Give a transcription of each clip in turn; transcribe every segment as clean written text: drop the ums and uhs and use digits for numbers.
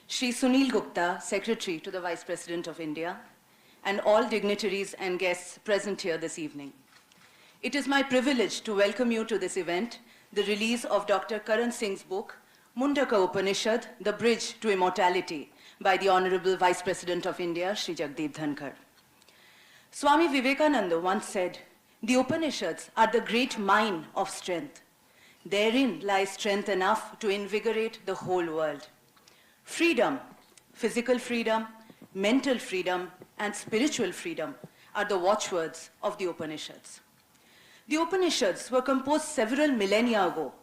Shri Sunil Gupta, Secretary to the Vice President of India, and all dignitaries and guests present here this evening. It is my privilege to welcome you to this event, the release of Dr. Karansingh's book, Mundaka Upanishad, The Bridge to Immortality, by the Honorable Vice President of India, Shri Jagdeep Dhanakhar. Swami Vivekananda once said, "The Upanishads are the great mine of strength. Therein lies strength enough to invigorate the whole world." Freedom, physical freedom, mental freedom, and spiritual freedom are the watchwords of the Upanishads. The Upanishads were composed several millennia ago,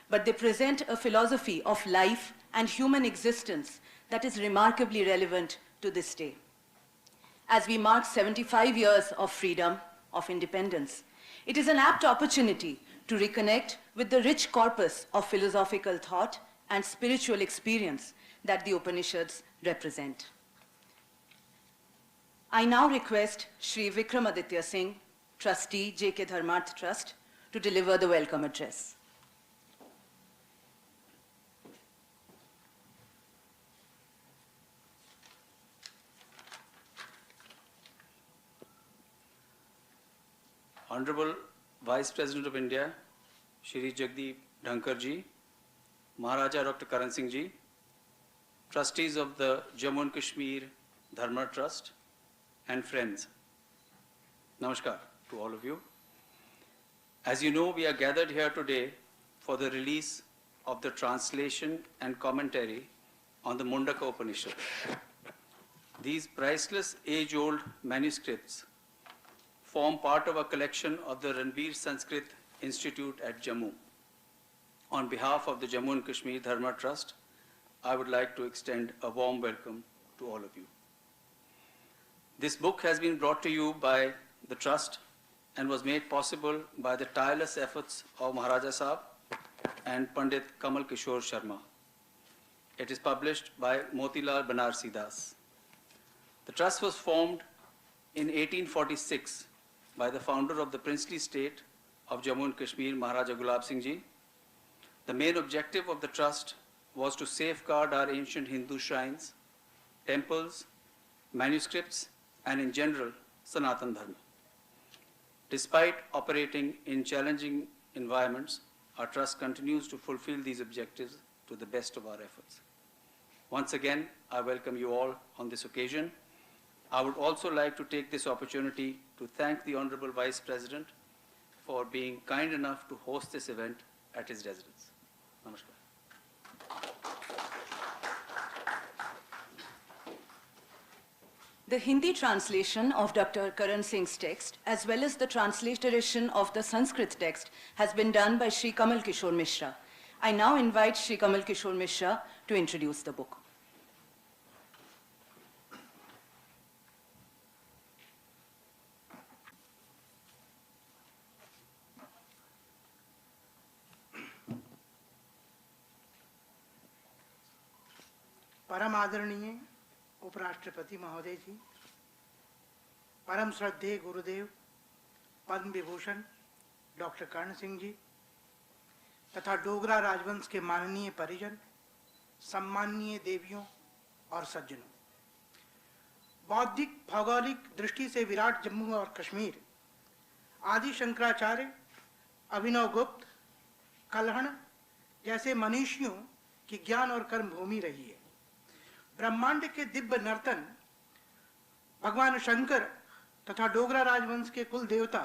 but they present a philosophy of life and human existence that is remarkably relevant to this day. As we mark 75 years of freedom, of independence, it is an apt opportunity to reconnect with the rich corpus of philosophical thought and spiritual experience that the Upanishads represent. I now request Shri Vikramaditya Singh, Trustee, J.K. Dharmarth Trust, to deliver the welcome address. Honorable Vice President of India, Shri Jagdeep Dhanakhar Ji, Maharaja Dr. Karansingh Ji, Trustees of the Jammu and Kashmir Dharma Trust, and friends. Namaskar to all of you. As you know, we are gathered here today for the release of the translation and commentary on the Mundaka Upanishad. These priceless age-old manuscripts form part of a collection of the Ranveer Sanskrit Institute at Jammu. On behalf of the Jammu and Kashmir Dharma Trust, I would like to extend a warm welcome to all of you. This book has been brought to you by the Trust and was made possible by the tireless efforts of Maharaja Sahab and Pandit Kamal Kishore Sharma. It is published by Motilal Banarsi Das. The Trust was formed in 1846 by the founder of the princely state of Jammu and Kashmir, Maharaja Gulab Singh Ji. The main objective of the Trust was to safeguard our ancient Hindu shrines, temples, manuscripts, and in general, Sanatan Dharma. Despite operating in challenging environments, our Trust continues to fulfill these objectives to the best of our efforts. Once again, I welcome you all on this occasion. I would also like to take this opportunity to thank the Honorable Vice President for being kind enough to host this event at his residence. Namaskar. The Hindi translation of Dr. Karansingh's text, as well as the transliteration of the Sanskrit text, has been done by Shri Kamal Kishore Mishra. I now invite Shri Kamal Kishore Mishra to introduce the book. परम आदरणीय उपराष्ट्रपति महोदय जी, परम श्रद्धेय गुरुदेव Padma Vibhushan doctor Karan Singh ji तथा डोगरा राजवंश के माननीय परिजन, सम्माननीय देवियों और सज्जनों, बौद्धिक भौगोलिक दृष्टि से विराट जम्मू और कश्मीर आदि शंकराचार्य, अभिनव गुप्त, कल्हण जैसे मनीषियों की ज्ञान और कर्म भूमि रही है। ब्रह्मांड के दिव्य नर्तन भगवान शंकर तथा डोगरा राजवंश के कुल देवता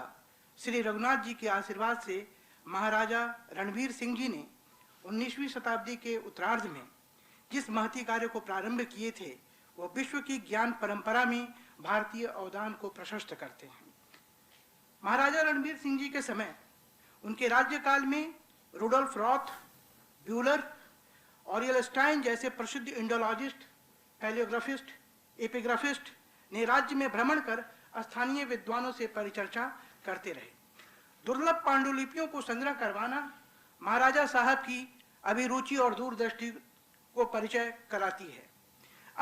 श्री रघुनाथ जी के आशीर्वाद से महाराजा रणवीर सिंह जी ने 19वीं शताब्दी के उत्तरार्ध में जिस महती कार्य को प्रारंभ किए थे, वो विश्व की ज्ञान परंपरा में भारतीय अवदान को प्रशस्त करते हैं। महाराजा रणवीर सिंह जी के समय उनके राज्यकाल में रुडोल्फ रॉथ, ब्यूलर और येलस्टाइन जैसे प्रसिद्ध इंडोलॉजिस्ट, पैलियोग्राफिस्ट, एपिग्राफिस्ट ने राज्य में भ्रमण कर स्थानीय विद्वानों से परिचर्चा करते रहे। दुर्लभ पांडुलिपियों को संग्रह करवाना महाराजा साहब की अभिरुचि और दूरदृष्टि को परिचय कराती है।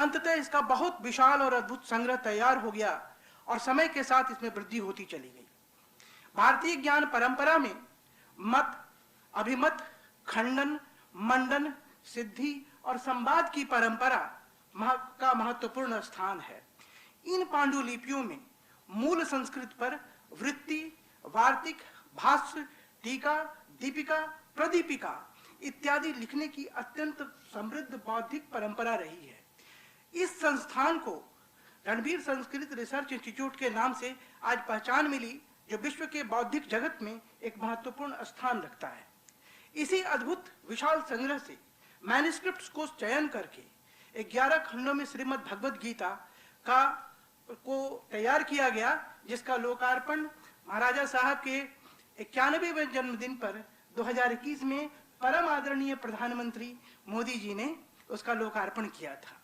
अंततः इसका बहुत विशाल और अद्भुत संग्रह तैयार हो गया और समय के साथ इसमें वृद्धि होती चली गई। भारतीय ज्ञान परंपरा में मत, अभिमत, खंडन, मंडन, सिद्धि और संवाद की परंपरा का महत्वपूर्ण स्थान है। इन पांडुलिपियों में मूल संस्कृत पर वृत्ति, वार्तिक, भाष्य, टीका, दीपिका, प्रदीपिका इत्यादि लिखने की अत्यंत समृद्ध बौद्धिक परंपरा रही है। इस संस्थान को रणवीर संस्कृत रिसर्च इंस्टीट्यूट के नाम से आज पहचान मिली, जो विश्व के बौद्धिक जगत में एक महत्वपूर्ण स्थान रखता है। इसी अद्भुत विशाल संग्रह से मैन्युस्क्रिप्ट्स को चयन करके 11 खंडों में श्रीमद् भगवद गीता को तैयार किया गया, जिसका लोकार्पण महाराजा साहब के 91वें जन्मदिन पर 2021 में परम आदरणीय प्रधानमंत्री मोदी जी ने उसका लोकार्पण किया था।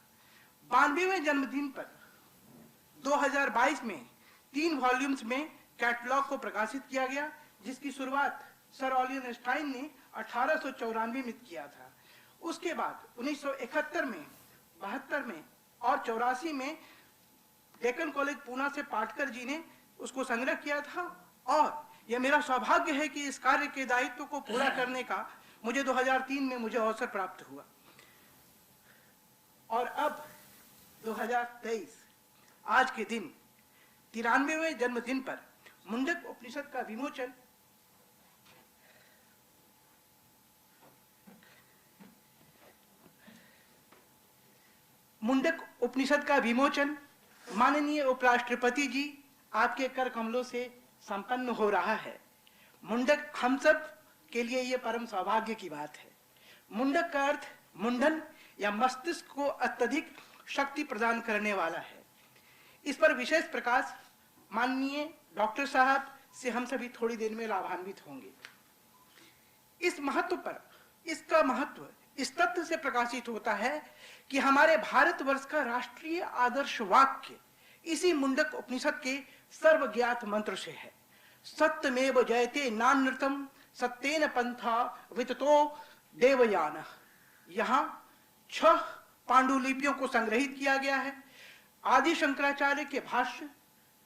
92वें जन्मदिन पर 2022 में 3 वॉल्यूम्स में कैटलॉग को प्रकाशित किया गया, जिसकी शुरुआत सर ऑलियन स्टाइन ने 1894 में किया था। उसके बाद 1971 में, 72 में और 84 में डेक्कन कॉलेज पूना से पाटकर जी ने उसको संग्रह किया था, और यह मेरा सौभाग्य है कि इस कार्य के दायित्व को पूरा करने का मुझे 2003 में मुझे अवसर प्राप्त हुआ। और अब 2023 आज के दिन 93वें जन्मदिन पर मुंडक उपनिषद का विमोचन माननीय उपराष्ट्रपति जी आपके कर कमलों से संपन्न हो रहा है। मुंडक हम सब के लिए ये परम सौभाग्य की बात है। मुंडक का अर्थ मुंडन या मस्तिष्क को अत्यधिक शक्ति प्रदान करने वाला है। इस पर विशेष प्रकाश माननीय डॉक्टर साहब से हम सभी थोड़ी देर में लाभान्वित होंगे। इसका महत्व इस तथ्य से प्रकाशित होता है कि हमारे भारतवर्ष का राष्ट्रीय आदर्श वाक्य इसी मुंडक उपनिषद के सर्वज्ञात मंत्र से है। सत्यमेव जयते नानृतम सत्येन पंथा विततो देवयान। यहाँ 6 पांडुलिपियों को संग्रहित किया गया है। आदि शंकराचार्य के भाष्य,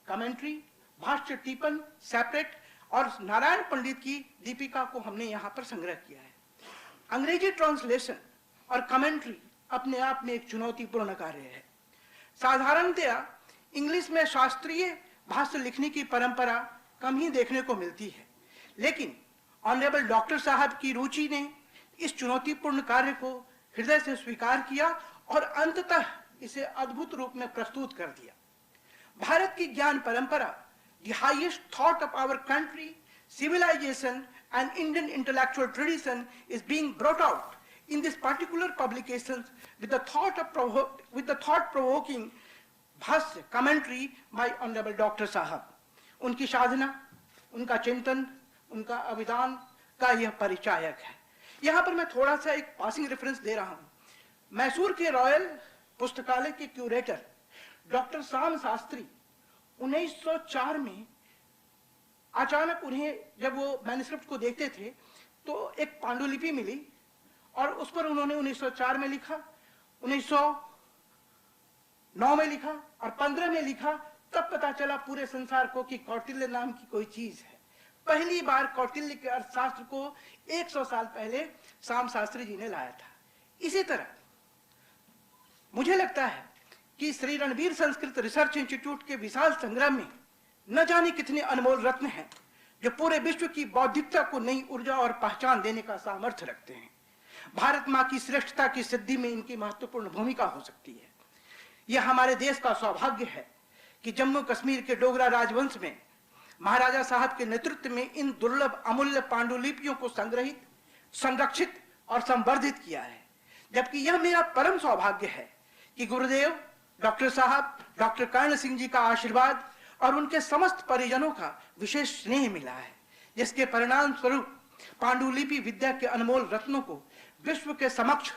कमेंट्री, भाष्य टिप्पण सेपरेट और नारायण पंडित की दीपिका को हमने यहाँ पर संग्रह किया है। अंग्रेजी ट्रांसलेशन और कमेंट्री अपने आप में एक चुनौतीपूर्ण कार्य है। साधारणतया इंग्लिश में शास्त्रीय भाष्य लिखने की परंपरा कम ही देखने को मिलती है, लेकिन ऑनरेबल डॉक्टर साहब की रुचि ने इस चुनौतीपूर्ण कार्य को हृदय से स्वीकार किया और अंततः इसे अद्भुत रूप में प्रस्तुत कर दिया। भारत की ज्ञान परंपरा, the highest thought of our country, civilization and Indian intellectual tradition is being brought out in this particular publications with the thought-provoking bhasya commentary by Honorable Dr. Sahab. उनकी साधना, उनका चिंतन, उनका अभिधान का यह परिचायक है। यहाँ पर मैं थोड़ा सा एक पासिंग रेफरेंस दे रहा हूँ। मैसूर के रॉयल पुस्तकालय के क्यूरेटर डॉक्टर श्याम शास्त्री 1904 में अचानक उन्हें, जब वो मैन्युस्क्रिप्ट को देखते थे तो एक पांडुलिपि मिली और उस पर उन्होंने 1904 में लिखा, 1909 में लिखा और 15 में लिखा। तब पता चला पूरे संसार को कि कौटिल्य नाम की कोई चीज है। पहली बार कौटिल्य के अर्थशास्त्र को 100 साल पहले श्याम शास्त्री जी ने लाया था। इसी तरह मुझे लगता है कि श्री रणवीर संस्कृत रिसर्च इंस्टीट्यूट के विशाल संग्रह में न जाने कितने अनमोल रत्न हैं, जो पूरे विश्व की बौद्धिकता को नई ऊर्जा और पहचान देने का सामर्थ्य रखते हैं। भारत माँ की श्रेष्ठता की सिद्धि में इनकी महत्वपूर्ण भूमिका हो सकती है। यह हमारे देश का सौभाग्य है कि जम्मू कश्मीर के डोगरा राजवंश में महाराजा साहब के नेतृत्व में इन दुर्लभ अमूल्य पांडुलिपियों को संग्रहित, संरक्षित और संवर्धित किया है। जबकि यह मेरा परम सौभाग्य है कि गुरुदेव डॉक्टर साहब डॉक्टर कर्ण सिंह जी का आशीर्वाद और उनके समस्त परिजनों का विशेष स्नेह मिला है, जिसके परिणाम स्वरूप पांडुलिपि विद्या के अनमोल रत्नों को विश्व के समक्ष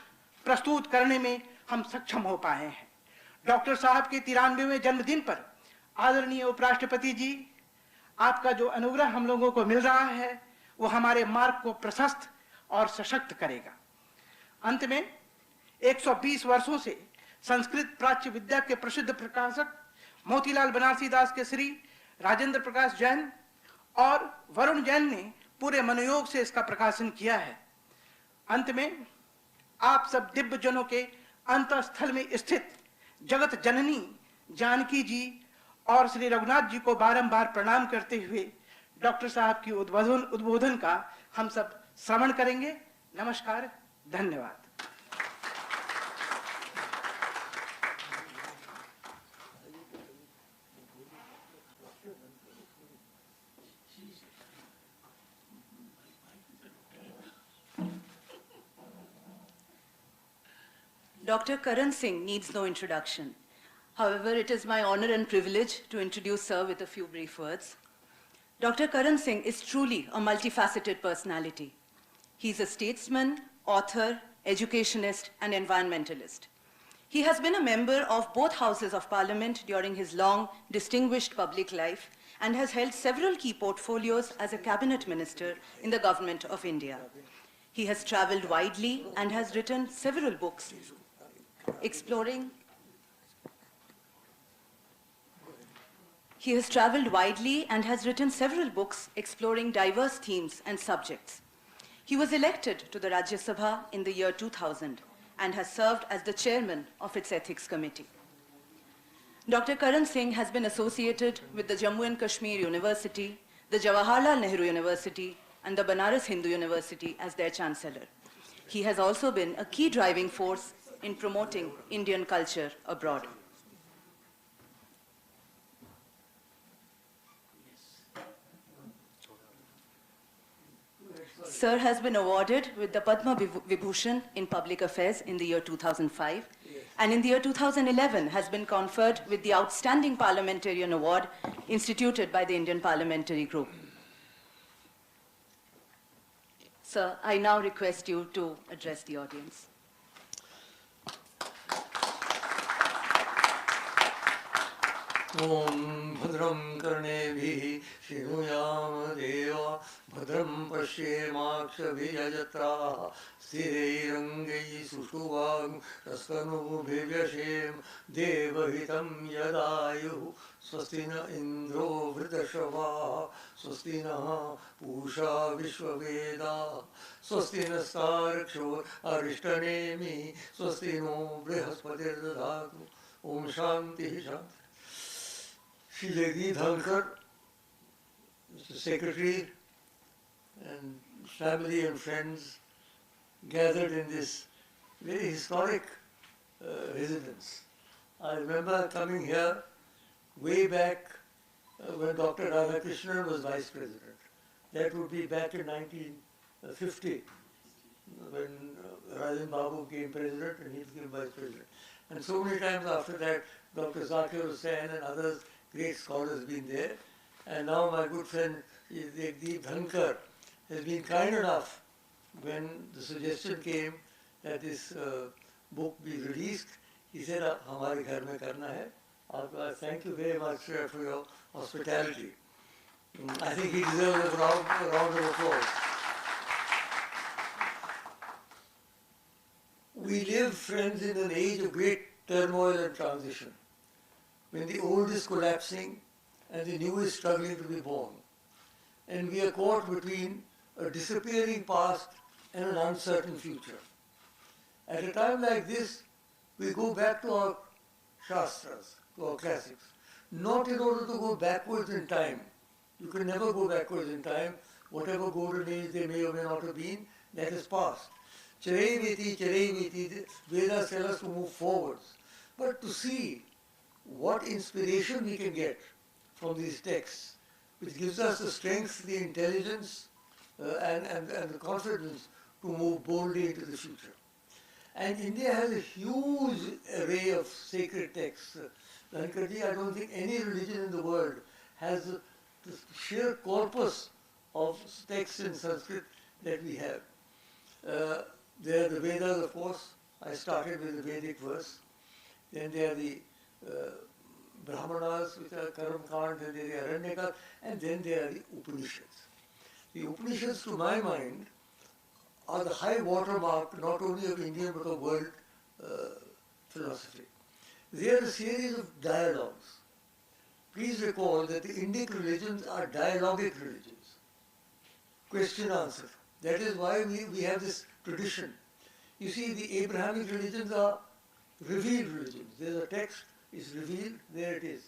प्रस्तुत करने में हम सक्षम हो पाए हैं। डॉक्टर साहब के 93वें जन्मदिन पर आदरणीय उपराष्ट्रपति जी, आपका जो अनुग्रह हम लोगों को मिल रहा है वो हमारे मार्ग को प्रशस्त और सशक्त करेगा। अंत में 120 वर्षों से संस्कृत प्राच्य विद्या के प्रसिद्ध प्रकाशक मोतीलाल बनारसी दास के श्री राजेंद्र प्रकाश जैन और वरुण जैन ने पूरे मनोयोग से इसका प्रकाशन किया है। अंत में आप सब दिव्य जनों के अंतस्थल में स्थित जगत जननी जानकी जी और श्री रघुनाथ जी को बारंबार प्रणाम करते हुए डॉक्टर साहब की उद्बोधन का हम सब श्रवण करेंगे। नमस्कार, धन्यवाद। Dr. Karan Singh needs no introduction. However, it is my honor and privilege to introduce Sir with a few brief words. Dr. Karan Singh is truly a multifaceted personality. He is a statesman, author, educationist, and environmentalist. He has been a member of both houses of parliament during his long, distinguished public life and has held several key portfolios as a cabinet minister in the government of India. He has traveled widely and has written several books exploring diverse themes and subjects. He was elected to the Rajya Sabha in the year 2000 and has served as the chairman of its ethics committee. Dr. Karan Singh has been associated with the Jammu and Kashmir University, the Jawaharlal Nehru University, and the Banaras Hindu University as their chancellor. He has also been a key driving force in promoting Indian culture abroad. Sir has been awarded with the Padma Vibhushan in Public Affairs in the year 2005, and in the year 2011 has been conferred with the Outstanding Parliamentarian Award instituted by the Indian Parliamentary Group. Sir, I now request you to address the audience. Om Bhadram Karnevi Shinuyam Deva Bhadram Pashyemakshabhiyajatra Sthirairangai Sushuvag Raskanu Bhivyashem Devahitam Yadayu Swastina Indro Vritashava Swastina Pusha Vishwaveda Swastina Staraksho Arishtanemi Swastino Brihaspati Dadhatu Om Shanti Shanti. Shri Jagdeep Dhankar, Mr. Secretary, and family and friends gathered in this very historic residence. I remember coming here way back when Dr. Radhakrishnan was Vice President. That would be back in 1950 when Rajan Babu became President and he became Vice President. And so many times after that, Dr. Zakir Hussain and others, great scholars, been there. And now my good friend Jagdeep Dhankar has been kind enough when the suggestion came that this book be released. He said, "Hamare ghar mein karna hai." Thank you very much for your hospitality. I think he deserves a round of applause. We live, friends, in an age of great turmoil and transition, when the old is collapsing and the new is struggling to be born. And we are caught between a disappearing past and an uncertain future. At a time like this, we go back to our Shastras, to our classics, not in order to go backwards in time. You can never go backwards in time. Whatever golden age they may or may not have been, that is past. Charayveti, the Vedas tell us to move forwards. But to see what inspiration we can get from these texts, which gives us the strength, the intelligence, and the confidence to move boldly into the future. And India has a huge array of sacred texts. Dhankardji, I don't think any religion in the world has the sheer corpus of texts in Sanskrit that we have. There are the Vedas, of course. I started with the Vedic verse. Then there are the Brahmanas, which are Karam Kand, and there are Aranyakas, and then there are the Upanishads. The Upanishads, to my mind, are the high watermark not only of Indian but of world philosophy. They are a series of dialogues. Please recall that the Indic religions are dialogic religions. Question-answer. That is why we have this tradition. You see, the Abrahamic religions are revealed religions. There's a text, it's revealed, there it is.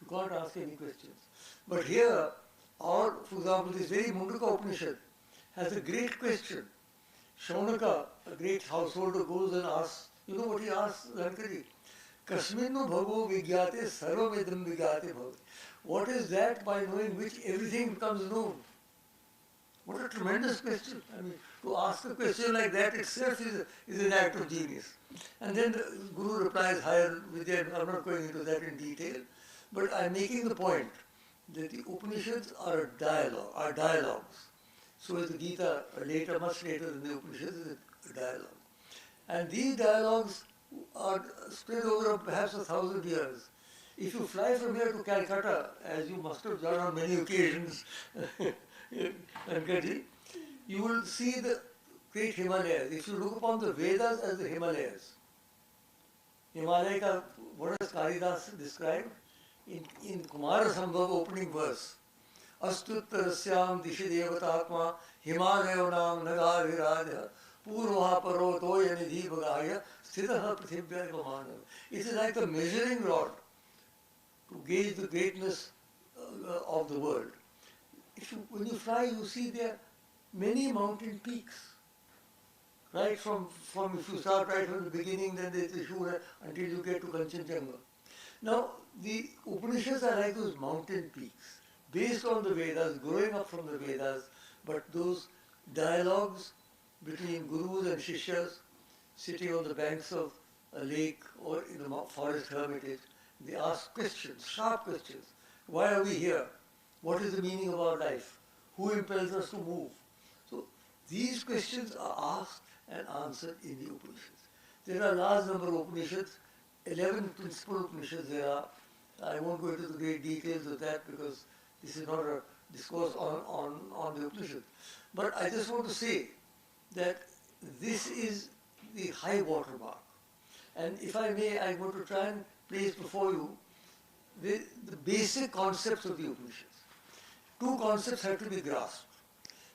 You can't ask any questions. But here, for example, this very Mundaka Upanishad has a great question. Shaunaka, a great householder, goes and asks, you know what he asks Dhankari? Kasminu bhavo vigyate sarvamedam vigyate bhavati. What is that by knowing which everything becomes known? What a tremendous question. I mean, to ask a question like that itself is an act of genius. And then the Guru replies higher Vidya, I'm not going into that in detail, but I'm making the point that the Upanishads are a dialogue, are dialogues. So is the Gita, later, much later than the Upanishads, is a dialogue. And these dialogues are spread over perhaps 1,000 years. If you fly from here to Calcutta, as you must have done on many occasions, Dhankard, you will see the great Himalayas. If you look upon the Vedas as the Himalayas, Himalaya, what has Kalidas described? In Kumara Sambhava opening verse, Astutarasyam dishi devatatma Himalayo nam nagaviradya purva paro toya nidhi bhagaya sthitaha prithibhya kamana. It is like a measuring rod to gauge the greatness of the world. When you fly, you see there are many mountain peaks. Right from if you start right from the beginning, then there's the Shura until you get to Kanchenjunga. Now, the Upanishads are like those mountain peaks, based on the Vedas, growing up from the Vedas, but those dialogues between gurus and shishyas, sitting on the banks of a lake or in a forest hermitage, they ask questions, sharp questions. Why are we here? What is the meaning of our life? Who impels us to move? So these questions are asked and answered in the Upanishads. There are a large number of Upanishads, 11 principal Upanishads there are. I won't go into the great details of that because this is not a discourse on the Upanishads. But I just want to say that this is the high water mark. And if I may, I'm going to try and place before you the basic concepts of the Upanishads. Two concepts have to be grasped.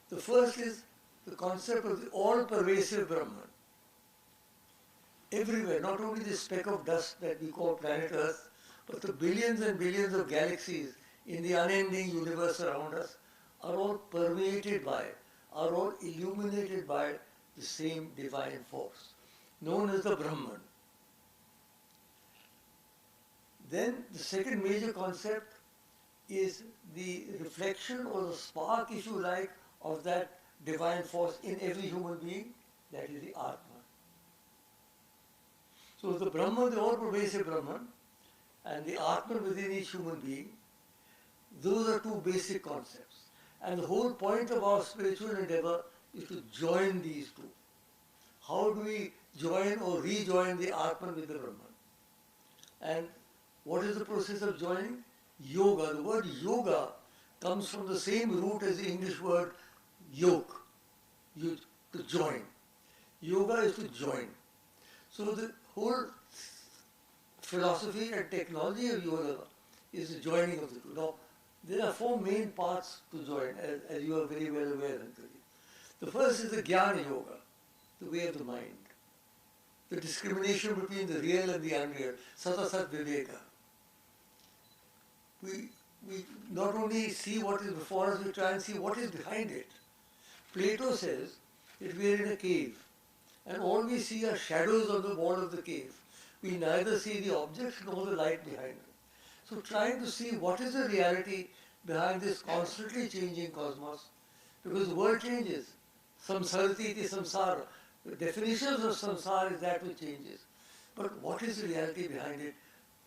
The first is the concept of the all-pervasive Brahman. Everywhere, not only the speck of dust that we call planet Earth, but the billions and billions of galaxies in the unending universe around us are all permeated by, are all illuminated by the same divine force, known as the Brahman. Then the second major concept is the reflection or the spark, if you like, of that divine force in every human being, that is the Atman. So the Brahman, the all-pervasive Brahman, and the Atman within each human being, those are two basic concepts. And the whole point of our spiritual endeavor is to join these two. How do we join or rejoin the Atman with the Brahman? And what is the process of joining? Yoga. The word yoga comes from the same root as the English word yoke, to join. Yoga is to join. So the whole philosophy and technology of yoga is the joining of the two. Now, there are four main parts to join, as you are very well aware, Dhankard. The first is the Jnana Yoga, the way of the mind. The discrimination between the real and the unreal, Sata Sat Viveka. We not only see what is before us, we try and see what is behind it. Plato says that we are in a cave and all we see are shadows on the wall of the cave. We neither see the objects nor the light behind it. So trying to see what is the reality behind this constantly changing cosmos, because the world changes. Samsarati iti samsara. The definitions of samsara is that which changes. But what is the reality behind it?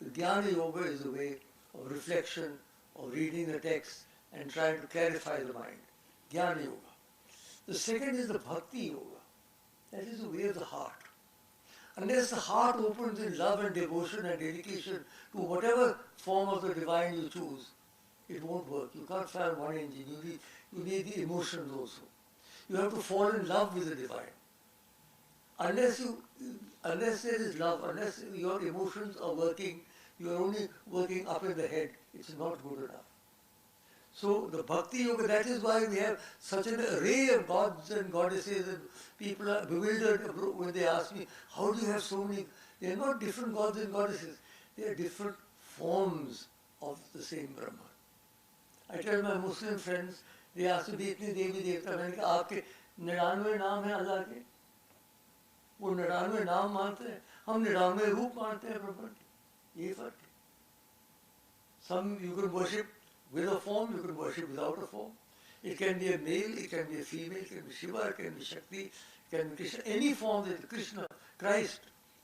The Jnana Yoga is the way of reflection, of reading the text and trying to clarify the mind. Jnana Yoga. The second is the Bhakti Yoga. That is the way of the heart. Unless the heart opens in love and devotion and dedication to whatever form of the divine you choose, it won't work. You can't fire one engine. You need the emotions also. You have to fall in love with the divine. Unless there is love, unless your emotions are working, you are only working up in the head. It's not good enough. So the Bhakti Yoga, that is why we have such an array of gods and goddesses, and people are bewildered when they ask me, how do you have so many They are not different gods and goddesses. They are different forms of the same Brahman. I tell my Muslim friends, they ask me, इतनी देवी देवता, मैंने कहा आपके 99 नाम है अल्लाह के, वो 99 नाम मानते हैं, हम 99 रूप मानते हैं ब्रह्मन के, ये फर्क है. Some you can worship with a form, you can worship without a form. It can be a male, it can be a female, it can be Shiva, it can be Shakti, it can be Krishna. Any form that Krishna, Christ,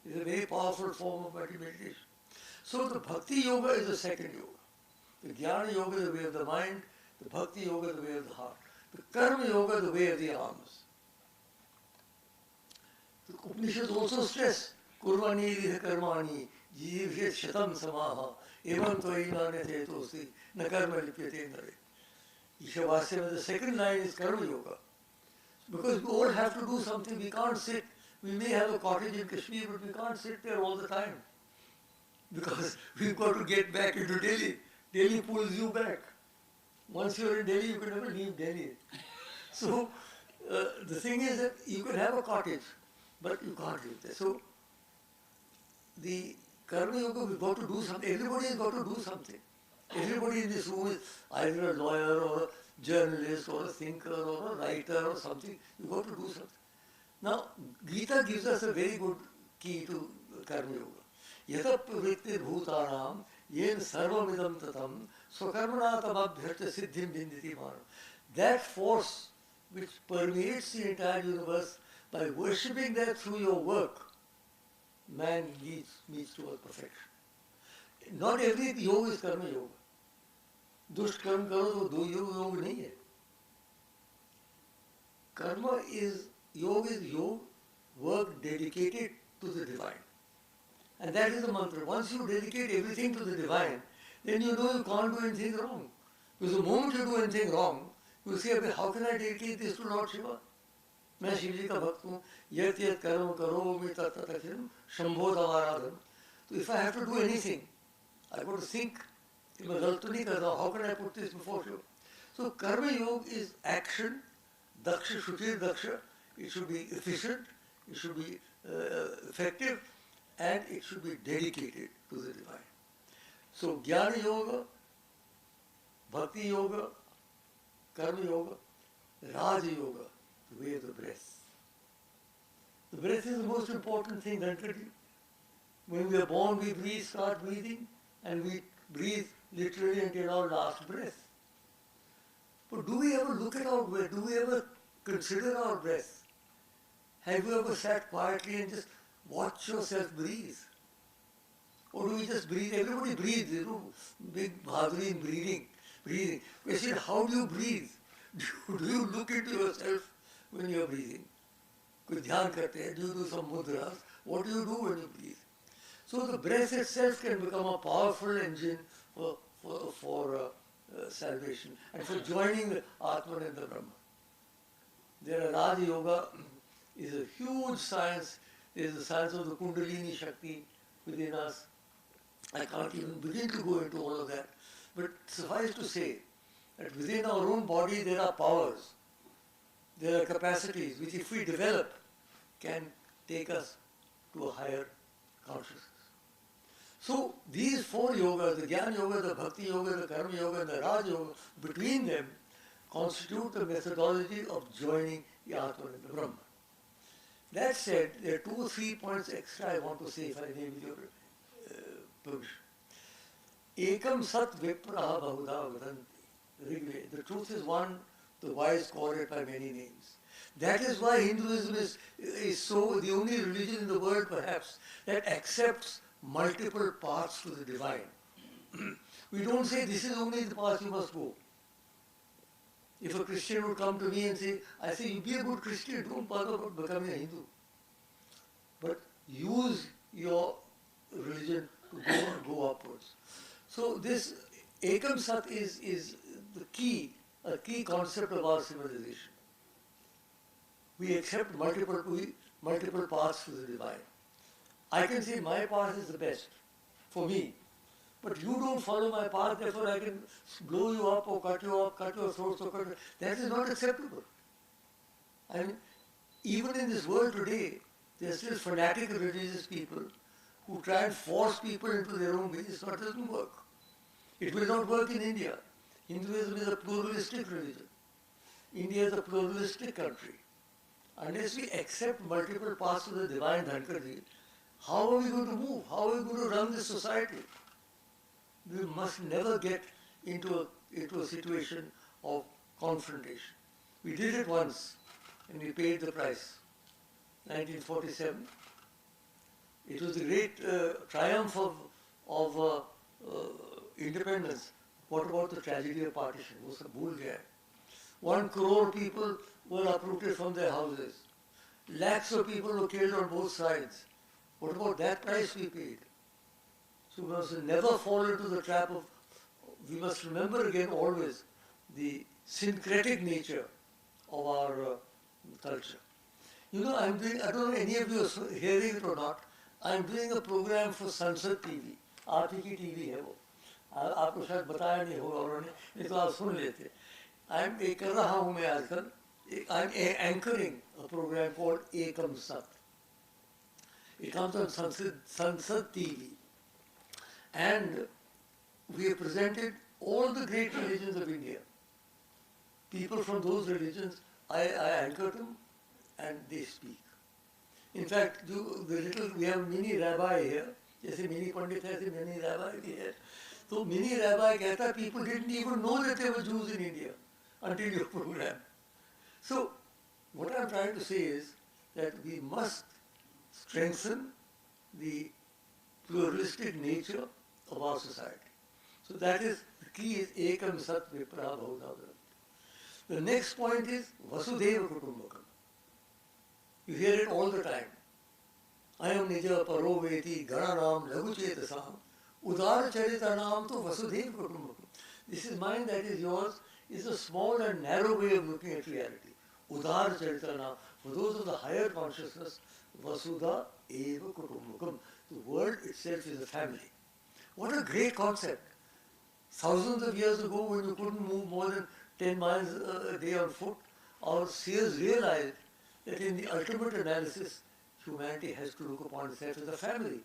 is a very powerful form of meditation. So the Bhakti Yoga is the second yoga. The Jnana Yoga is the way of the mind, the Bhakti Yoga is the way of the heart. The Karma Yoga is the way of the arms. The Upanishads also stress, Kurvani liha karmani, jivhet shatam samaha, evam tvaina netetosi, na karma lipyate nare. Ishavasya, the second line is Karma Yoga. Because we all have to do something, we can't sit. We may have a cottage in Kashmir, but we can't sit there all the time. Because we've got to get back into Delhi. Delhi pulls you back. Once you're in Delhi, you can never leave Delhi. So the thing is that you can have a cottage, but you can't live there. So the Karma Yoga, we've got to do something. Everybody has got to do something. Everybody in this room is either a lawyer or a journalist or a thinker or a writer or something. You've got to do something. Now, Gita gives us a very good key to Karma Yoga. Yata pravritti bhutanam yen sarvamidam tatam swakarmana tamabhyarta siddhim binditi manam. That force which permeates the entire universe, by worshipping that through your work, man meets towards perfection. Not every yoga is Karma Yoga. दुष्ट कर्म करो तो दो योग नहीं है. Karma is yoga, work dedicated to the divine. And that is the mantra. Once you dedicate everything to the divine, then you know you can't do anything wrong. Because the moment you do anything wrong, you say, how can I dedicate this to Lord Shiva? मैं शिव जी का भक्त हूँ, यत यत कर्म करो मैं तत् तत् अखिलम Shambho तवाराधन. So if I have to do anything, I got to think, मैं गलत तो नहीं कर रहा, how can I put this before Shiva? So Karma Yoga is action, daksha, shuchir daksha. It should be efficient, it should be effective, and it should be dedicated to the divine. So Jnana Yoga, Bhakti Yoga, Karma Yoga, Raja Yoga, the way of the breath. The breath is the most important thing, Dhanakhad. When we are born, we start breathing, and we breathe literally until our last breath. But do we ever look at our breath? Do we ever consider our breath? Have you ever sat quietly and just watch yourself breathe? Or do we just breathe? Everybody breathes, you know, big bhadri in breathing. Question, how do you breathe? Do you look into yourself when you are breathing? Do you do some mudras? What do you do when you breathe? So the breath itself can become a powerful engine for salvation and for joining the Atman and the Brahman. There are Raja Yoga is a huge science. There is the science of the Kundalini Shakti within us. I can't even begin to go into all of that. But suffice to say that within our own body there are powers, there are capacities which if we develop can take us to a higher consciousness. So these four yogas, the Jnana Yoga, the Bhakti Yoga, the Karma Yoga and the Raj Yoga, between them constitute the methodology of joining the Atman and the Brahman. That said, there are 2 or 3 points extra I want to say, if I may, with your permission. Ekam sat vipraha bahuda vadanti. The truth is one, the wise call it by many names. That is why Hinduism is so the only religion in the world perhaps that accepts multiple paths to the divine. We don't say this is only the path you must go. If a Christian would come to me and say, I say, you be a good Christian, don't bother about becoming a Hindu. But use your religion to go upwards. So this Ekam Sat is a key concept of our civilization. We accept multiple paths to the divine. I can say my path is the best for me. But you don't follow my path, therefore I can blow you up or cut your throat. That is not acceptable. I mean, even in this world today, there are still fanatic religious people who try and force people into their own way, it doesn't work. It will not work in India. Hinduism is a pluralistic religion. India is a pluralistic country. Unless we accept multiple parts of the divine Dhankadi, how are we going to move? How are we going to run this society? We must never get into a situation of confrontation. We did it once and we paid the price. 1947. It was the great triumph of independence. What about the tragedy of partition? वो सब भूल गए. 1 crore people were uprooted from their houses. Lakhs of people were killed on both sides. What about that price we paid? So we must never fall into the trap of, we must remember again always the syncretic nature of our culture. You know, I'm doing, I don't know any of you are hearing it or not, I'm doing a program for Sansad TV. आप ही की TV है वो. आपको शायद बताया नहीं होगा उन्होंने, नहीं तो आप सुन लेते. I'm कर रहा हूँ मैं आजकल. I'm anchoring a program called Ekam Sat. It comes on Sansad TV. And we have presented all the great religions of India. People from those religions, I anchor them and they speak. In fact, we have a mini rabbi here. जैसे mini pandit है, ऐसे mini rabbi भी है. So mini rabbi कहता people didn't even know that there were Jews in India until your program. So what I'm trying to say is that we must strengthen the pluralistic nature of our society. So that is, the key is Ekam Sat Vipra Bhaudadam. The next point is Vasudeva Kutumbakam. You hear it all the time. Ayam Nija Paroveti Garanam Laguchetasam Udara Charitanam to Vasudeva Kutumbakam. This is mine, that is yours, is a small and narrow way of looking at reality. Udara Charitanam. For those of the higher consciousness, Vasudha Eva Kutumbakam. The world itself is a family. What a great concept. Thousands of years ago, when you couldn't move more than 10 miles a day on foot, our seers realized that in the ultimate analysis, humanity has to look upon itself as a family.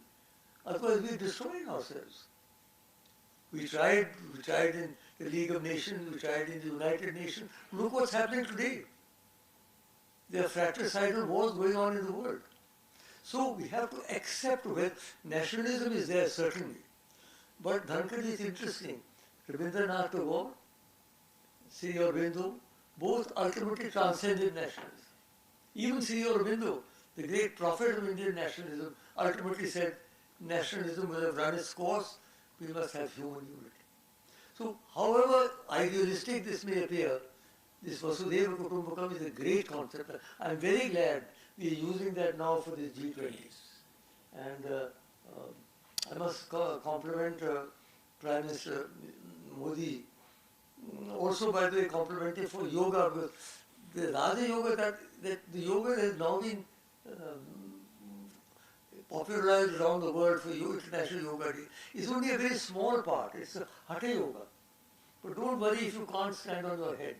Otherwise, we're destroying ourselves. We tried in the League of Nations, we tried in the United Nations. Look what's happening today. There are fratricidal wars going on in the world. So we have to accept where nationalism is there, certainly. But Dhankad is interesting. Rabindranath Tagore, Sri Aurobindo, both ultimately transcended nationalism. Even Sri Aurobindo, the great prophet of Indian nationalism, ultimately said nationalism will have run its course, we must have human unity. So, however idealistic this may appear, this Vasudeva Kutumbakam is a great concept. I'm very glad we are using that now for the G20s. And I must compliment Prime Minister Modi. Also, by the way, compliment him for yoga, because the Raja Yoga, that the yoga has now been popularized around the world for International Yoga Day. It's only a very small part. It's a Hatha Yoga. But don't worry if you can't stand on your head.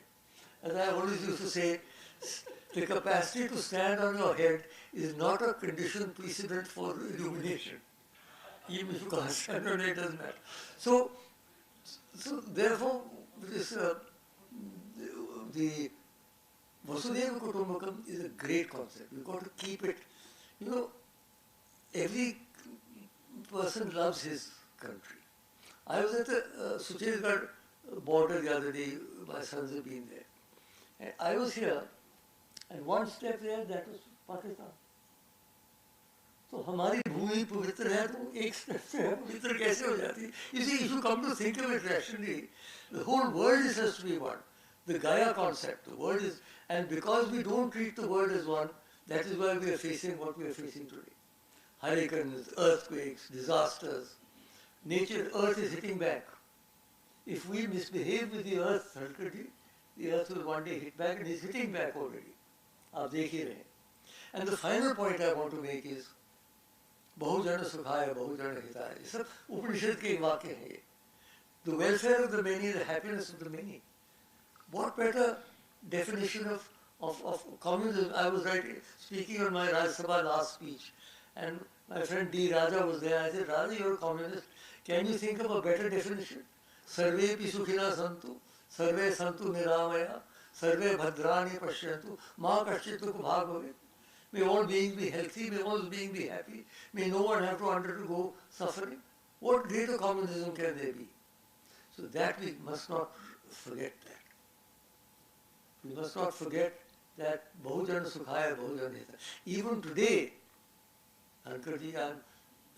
As I always used to say, the capacity to stand on your head is not a condition precedent for illumination. Even if you can't stand on it, doesn't matter. So therefore, this, the Vasudeva Kutumbakam is a great concept. We've got to keep it. You know, every person loves his country. I was at the Suchesgarh border the other day. My sons have been there. And I was here, and one step there, that was Pakistan. So हमारी भूमि पवित्र है तो एक step से पवित्र कैसे हो जाती है? You see, if you come to think of it rationally, the whole world is has to be one. The Gaia concept, the world is, and because we don't treat the world as one, that is why we are facing what we are facing today. Hurricanes, earthquakes, disasters. Nature, earth is hitting back. If we misbehave with the earth, the earth will one day hit back, and is hitting back already. आप देख ही रहे. And the final point I want to make is, बहुजन सुखाय, बहुजन हिताय. ये सब उपनिषद के वाक्य हैं ये. The welfare of the many, the happiness of the many. What better definition of communism? I was speaking on my Rajya Sabha last speech, and My friend D. Raja was there. I said, Raja, you're a communist. Can you think of a better definition? Sarve pi sukhina santu, sarve santu niramaya, sarve bhadrani pashyantu, ma kashchitu bhag bhavet. May all beings be healthy, may all beings be happy, may no one have to undergo suffering. What greater communism can there be? So that we must not forget that. We must not forget that Bahujana Sukhaya, Bahujana Hita. Even today, Dhankardji, I am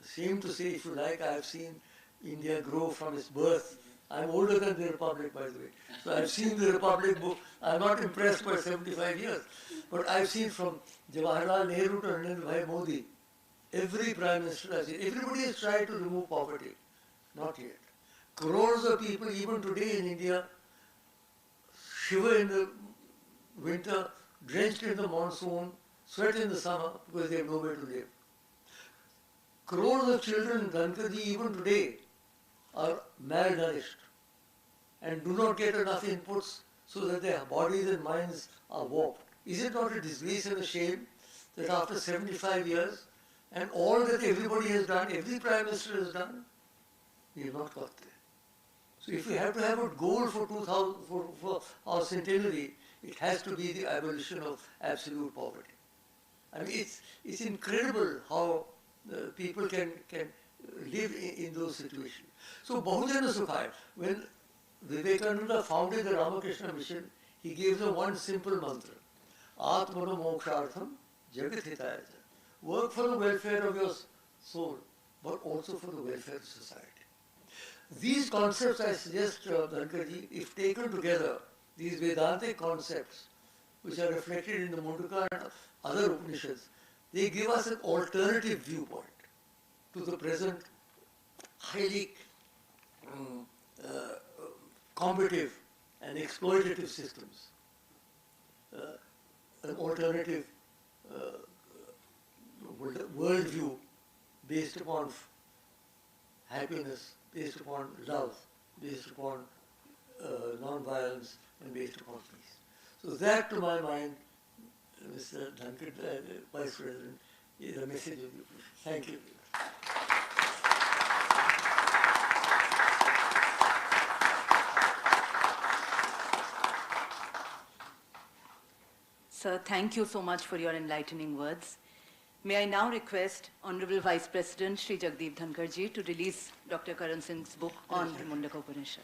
ashamed to say, if you like, I have seen India grow from its birth. I am older than the Republic, by the way. So I have seen the Republic book. I am not impressed by 75 years. But I have seen from Jawaharlal Nehru to Narendra Bhai Modi, every Prime Minister has seen. Everybody has tried to remove poverty. Not yet. Crores of people, even today in India, shiver in the winter, drenched in the monsoon, sweat in the summer because they have nowhere to live. Crores of children in Dhankardji even today are malnourished and do not get enough inputs so that their bodies and minds are warped. Is it not a disgrace and a shame that after 75 years and all that everybody has done, every Prime Minister has done, we have not got there. So if we have to have a goal for 2000, for our centenary, it has to be the abolition of absolute poverty. I mean, it's incredible how people can live in those situations. So Bahujana Sukhaya, when Vivekananda founded the Ramakrishna Mission, he gave them one simple mantra: Atmana Mokshartham Jagat Hitaya. Work for the welfare of your soul, but also for the welfare of society. These concepts, I suggest, Dhankardji, if taken together, these Vedantic concepts, which are reflected in the Mundaka and other Upanishads, they give us an alternative viewpoint to the present highly combative and exploitative systems. An alternative worldview based upon happiness, based upon love, based upon non-violence, and based upon peace. So that, to my mind, Mr. Dhanakhad, Vice President, is a message of you. Thank you. Sir, thank you so much for your enlightening words. May I now request Honorable Vice President Shri Jagdeep Dhankardji to release Dr. Karan Singh's book on the Mundaka Upanishad.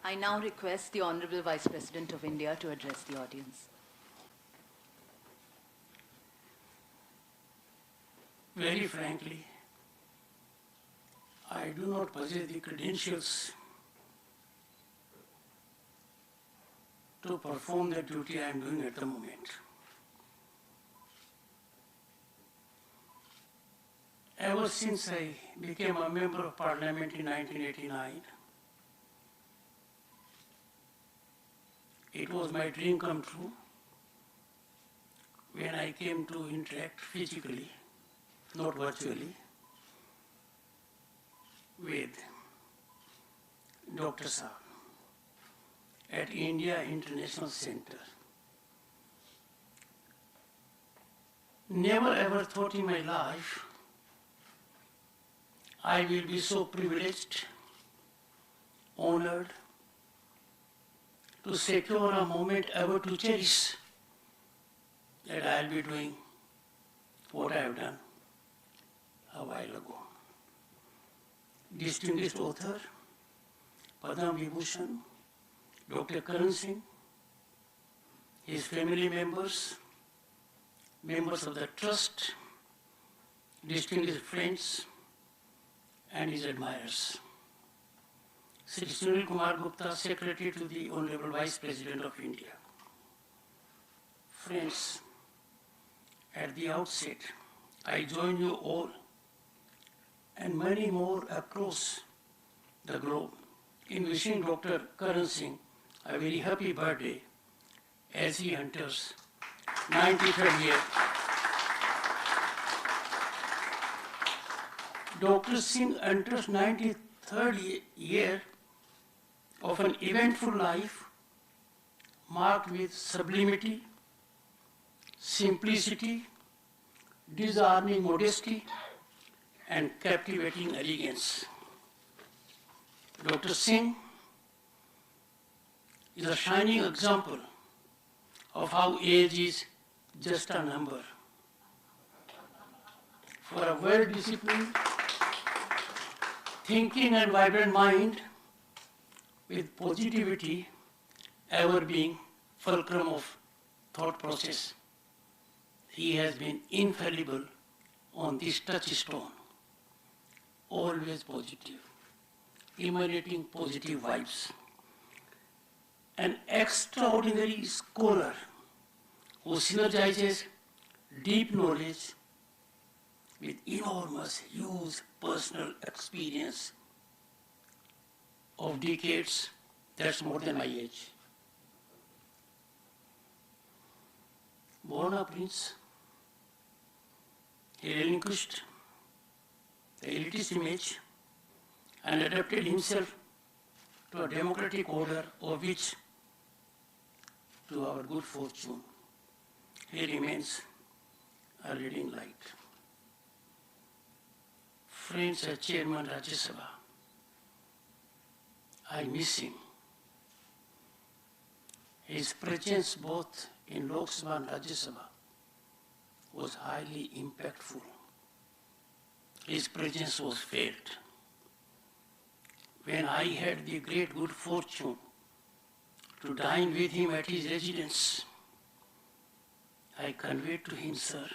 I now request the Honorable Vice President of India to address the audience. Very frankly, I do not possess the credentials to perform the duty I am doing at the moment. Ever since I became a member of Parliament in 1989, it was my dream come true when I came to interact physically, not virtually, with Dr. Saab at India International Center. Never ever thought in my life I will be so privileged, honored, to secure a moment ever to cherish that I'll be doing what I have done a while ago. Distinguished author, Padma Vibhushan, Dr. Karansingh, his family members, members of the trust, distinguished friends, and his admirers. Sri Sunil Kumar Gupta, Secretary to the Honorable Vice President of India. Friends, at the outset, I join you all and many more across the globe in wishing Dr. Karansingh a very happy birthday as he enters 93rd year. Dr. Singh enters 93rd year of an eventful life marked with sublimity, simplicity, disarming modesty, and captivating elegance. Dr. Singh is a shining example of how age is just a number. For a well-disciplined, thinking and vibrant mind with positivity ever being fulcrum of thought process, he has been infallible on this touchstone, always positive, emanating positive vibes. An extraordinary scholar who synergizes deep knowledge with enormous, huge personal experience of decades, that's more than my age. Born a prince, he relinquished the elitist image and adapted himself to a democratic order of which, to our good fortune, he remains a leading light. Friends, as Chairman Rajya Sabha, I miss him. His presence both in Lok Sabha and Rajya Sabha was highly impactful. His presence was felt. When I had the great good fortune to dine with him at his residence, I conveyed to him, sir,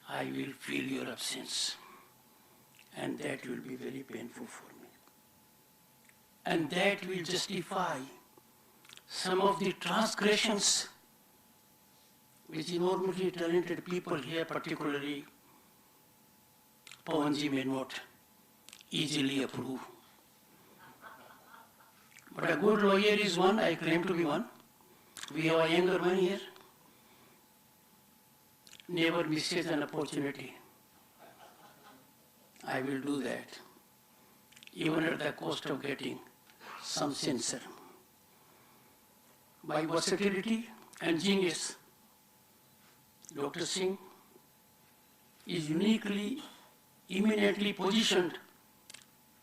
I will feel your absence, and that will be very painful for me. And that will justify some of the transgressions which enormously talented people here, particularly Pawanji, may not easily approve. But a good lawyer is one, I claim to be one. We have a younger man here. Never misses an opportunity. I will do that, even at the cost of getting some censure. By versatility and genius, Dr. Singh is uniquely, eminently positioned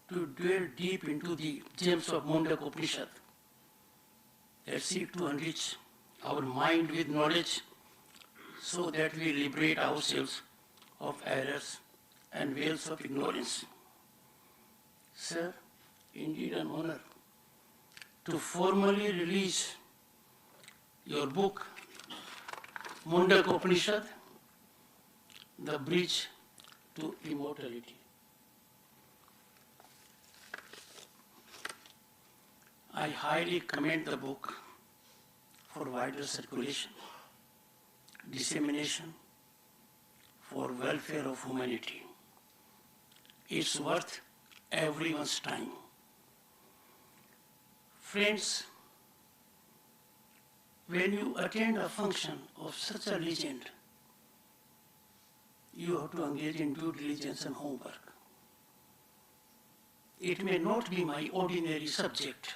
to dwell deep into the gems of Mundak Upanishad that seek to enrich our mind with knowledge so that we liberate ourselves of errors and veils of ignorance. Sir, indeed an honor to formally release your book, Mundak Upanishad, The Bridge to Immortality. I highly commend the book for wider circulation, dissemination, for welfare of humanity. It's worth everyone's time. Friends, when you attend a function of such a legend, you have to engage in due diligence and homework. It may not be my ordinary subject,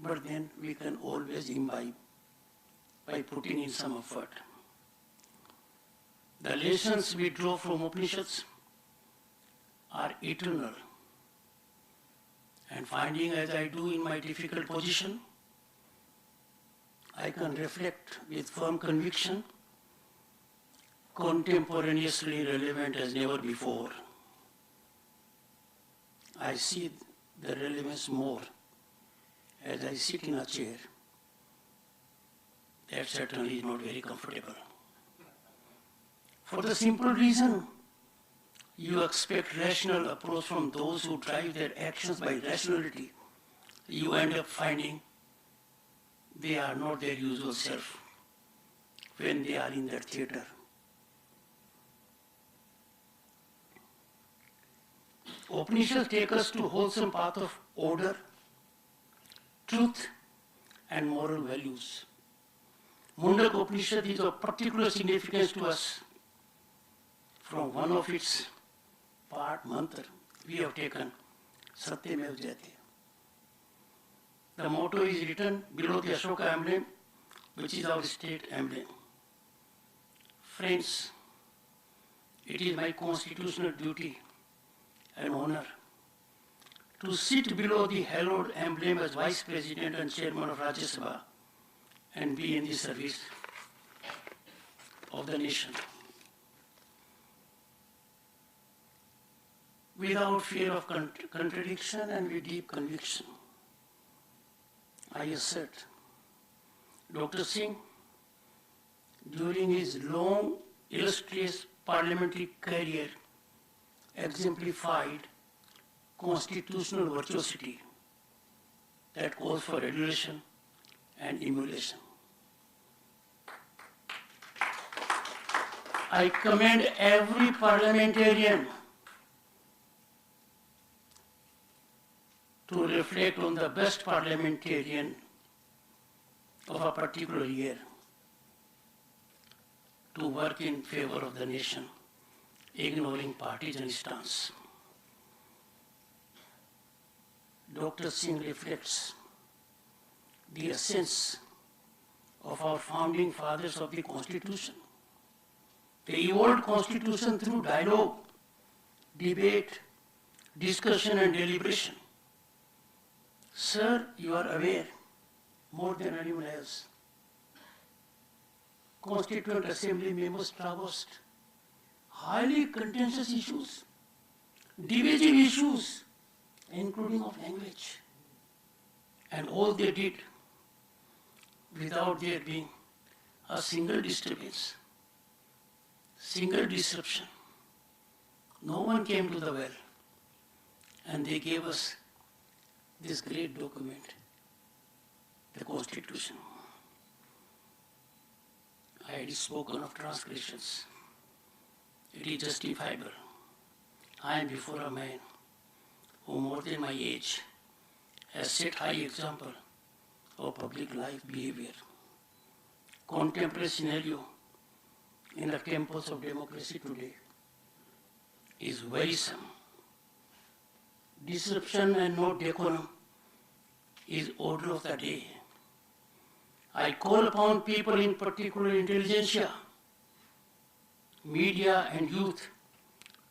but then we can always imbibe by putting in some effort. The lessons we draw from Upanishads are eternal, and finding as I do in my difficult position, I can reflect with firm conviction, contemporaneously relevant as never before. I see the relevance more as I sit in a chair. That certainly is not very comfortable. For the simple reason, you expect rational approach from those who drive their actions by rationality. You end up finding they are not their usual self when they are in that theater. Upanishads take us to wholesome path of order, truth, and moral values. Mundak Upanishad is of particular significance to us. From one of its part mantra, we have taken Satyamev Jayate. The motto is written below the Ashoka emblem, which is our state emblem. Friends, it is my constitutional duty and honor to sit below the hallowed emblem as Vice President and Chairman of Rajya Sabha and be in the service of the nation. Without fear of contradiction and with deep conviction, I assert Dr. Singh, during his long, illustrious parliamentary career, exemplified constitutional virtuosity that calls for adulation and emulation. I commend every parliamentarian to reflect on the best parliamentarian of a particular year, to work in favor of the nation, ignoring partisan stance. Dr. Singh reflects the essence of our founding fathers of the Constitution. They evolved Constitution through dialogue, debate, discussion, and deliberation. Sir, you are aware, more than anyone else, Constituent Assembly members traversed highly contentious issues, divisive issues, including of language. And all they did without there being a single disturbance, single disruption. No one came to the well, and they gave us this great document, the Constitution. I had spoken of transgressions. It is justifiable. I am before a man who more than my age has set high example of public life behavior. Contemporary scenario in the temples of democracy today is worrisome. Disruption and no decorum is order of the day. I call upon people, in particular intelligentsia, media and youth,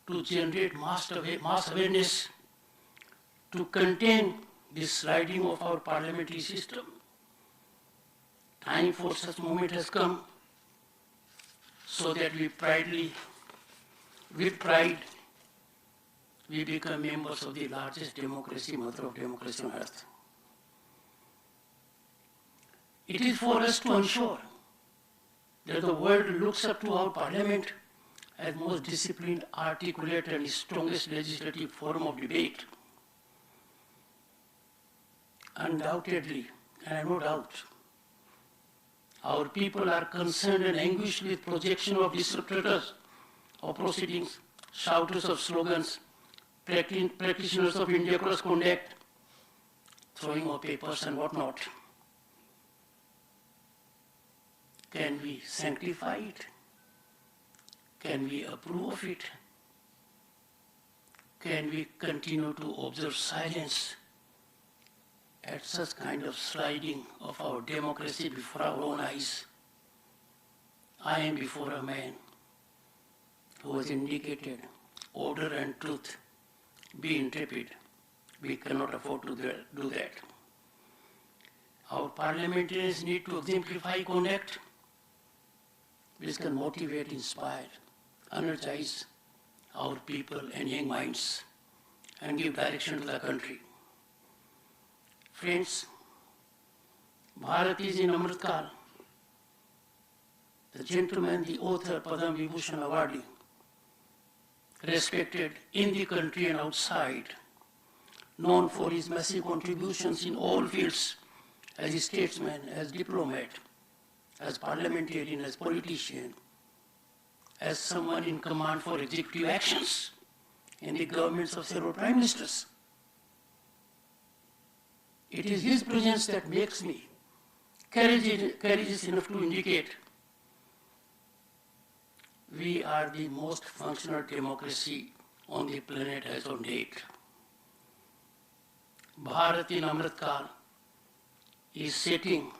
to generate mass awareness to contain this sliding of our parliamentary system. Time for such moment has come so that with pride, we become members of the largest democracy, mother of democracy on earth. It is for us to ensure that the world looks up to our parliament as most disciplined, articulate, and strongest legislative forum of debate. Undoubtedly, and I have no doubt, our people are concerned and anguished with projection of disruptors of proceedings, shouters of slogans, practitioners of India cross conduct, throwing of papers and whatnot. Can we sanctify it? Can we approve of it? Can we continue to observe silence at such kind of sliding of our democracy before our own eyes? I am before a man who has indicated order and truth. Be intrepid. We cannot afford to do that. Our parliamentarians need to exemplify conduct which can motivate, inspire, energize our people and young minds and give direction to the country. Friends, Bharat is in Amritkal. The gentleman, the author, Padma Vibhushan awardee, respected in the country and outside, known for his massive contributions in all fields as a statesman, as diplomat, as parliamentarian, as politician, as someone in command for executive actions in the governments of several prime ministers. It is his presence that makes me courageous enough to indicate we are the most functional democracy on the planet as on date. Bharat in Amritkal is setting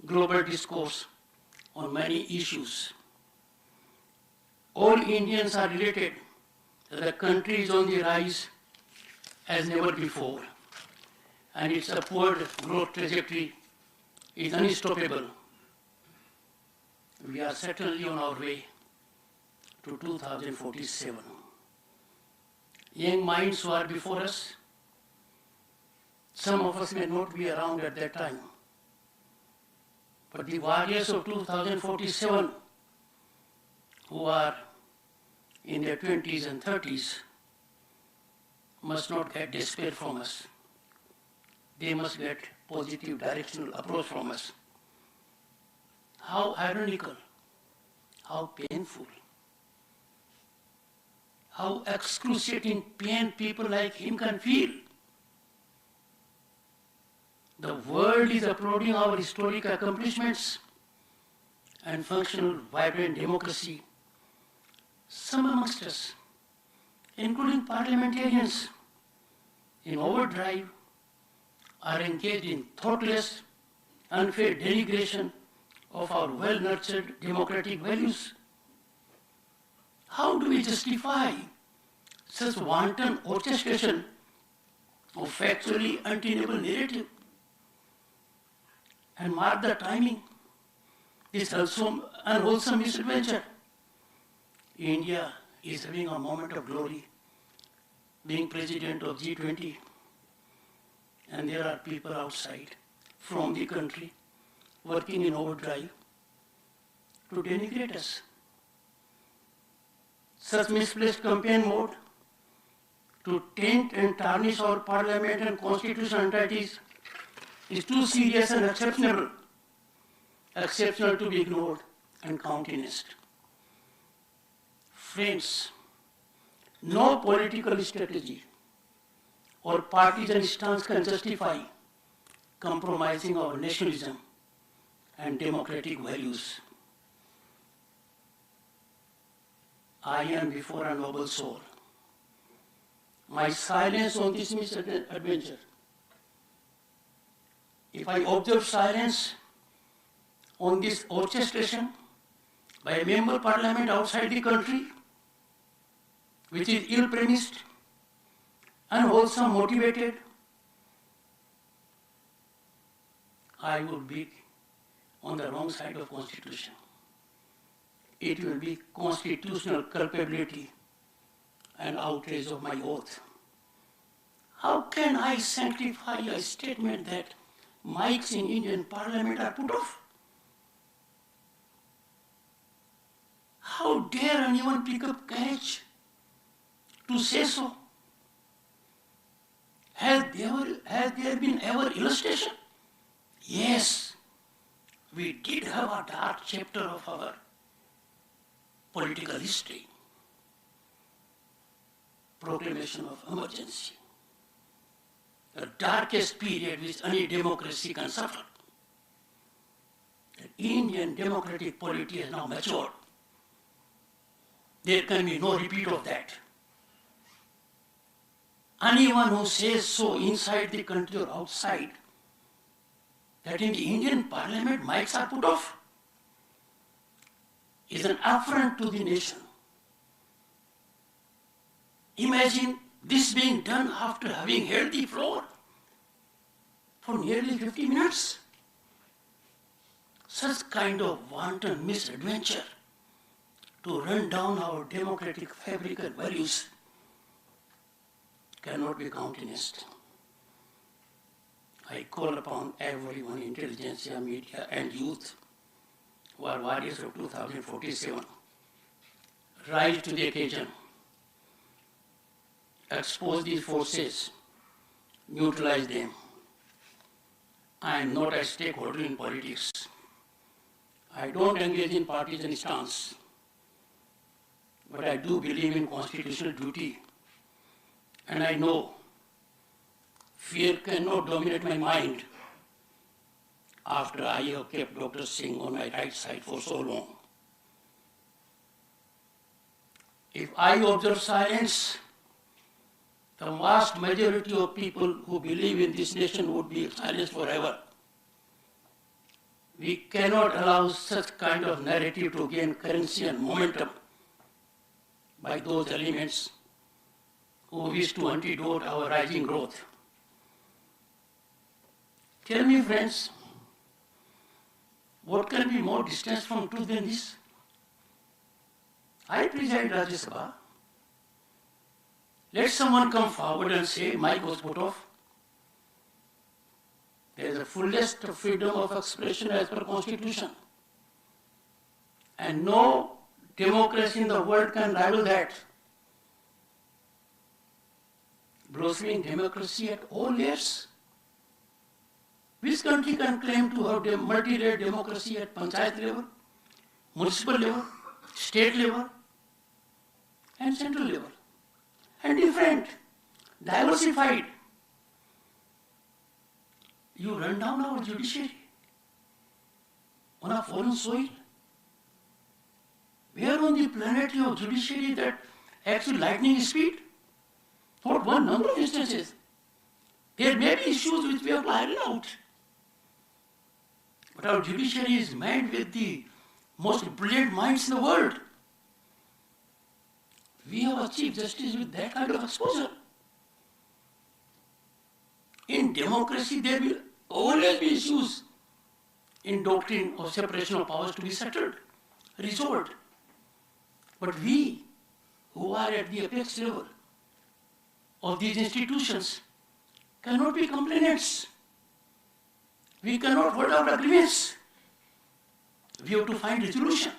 global discourse on many issues. All Indians are related that the country is on the rise as never before, and its upward growth trajectory is unstoppable. We are certainly on our way to 2047. Young minds who are before us, some of us may not be around at that time, but the warriors of 2047 who are in their 20s and 30s must not get despair from us. They must get positive directional approach from us. How ironical, how painful, how excruciating pain people like him can feel. The world is applauding our historic accomplishments and functional, vibrant democracy. Some amongst us, including parliamentarians, in overdrive, are engaged in thoughtless, unfair denigration of our well-nurtured democratic values. How do we justify such wanton orchestration of factually untenable narrative? And mark the timing, this unwholesome misadventure. India is having a moment of glory, being president of G20, and there are people outside from the country working in overdrive to denigrate us. Such misplaced campaign mode to taint and tarnish our parliament and constitutional entities is too serious and exceptional to be ignored and countenanced. Friends, no political strategy or partisan stance can justify compromising our nationalism and democratic values. I am before a noble soul. My silence on this misadventure, if I observe silence on this orchestration by a member of parliament outside the country, which is ill-premised, unwholesome, motivated, I would be on the wrong side of Constitution. It will be constitutional culpability and outrage of my oath. How can I sanctify a statement that mics in Indian Parliament are put off? How dare anyone pick up courage to say so? Has there been ever illustration? Yes, we did have a dark chapter of our political history. Proclamation of emergency. The darkest period which any democracy can suffer. The Indian democratic polity has now matured. There can be no repeat of that. Anyone who says so inside the country or outside, that in the Indian parliament mics are put off, is an affront to the nation. Imagine this being done after having held the floor for nearly 50 minutes. Such kind of wanton misadventure to run down our democratic fabric and values cannot be countenanced. I call upon everyone, intelligentsia, media, and youth who are warriors of 2047, rise to the occasion, expose these forces, neutralize them. I am not a stakeholder in politics. I don't engage in partisan stance, but I do believe in constitutional duty. And I know fear cannot dominate my mind after I have kept Dr. Singh on my right side for so long. If I observe silence, the vast majority of people who believe in this nation would be silenced forever. We cannot allow such kind of narrative to gain currency and momentum by those elements who wish to antidote our rising growth. Tell me, friends, what can be more distant from truth than this? I preside Rajya Sabha. Let someone come forward and say, mic was put off. There is a fullest freedom of expression as per Constitution. And no democracy in the world can rival that. Blossoming democracy at all layers. Which country can claim to have multi-layered democracy at panchayat level, municipal level, state level, and central level? And different, diversified. You run down our judiciary on a foreign soil. Where on the planet you have judiciary that acts with lightning speed? Not one number of instances. There may be issues which we have to iron out. But our judiciary is made with the most brilliant minds in the world. We have achieved justice with that kind of exposure. In democracy, there will always be issues in doctrine of separation of powers to be settled, resolved. But we, who are at the apex level of these institutions, cannot be complainants. We cannot hold out agreements. We have to find resolution.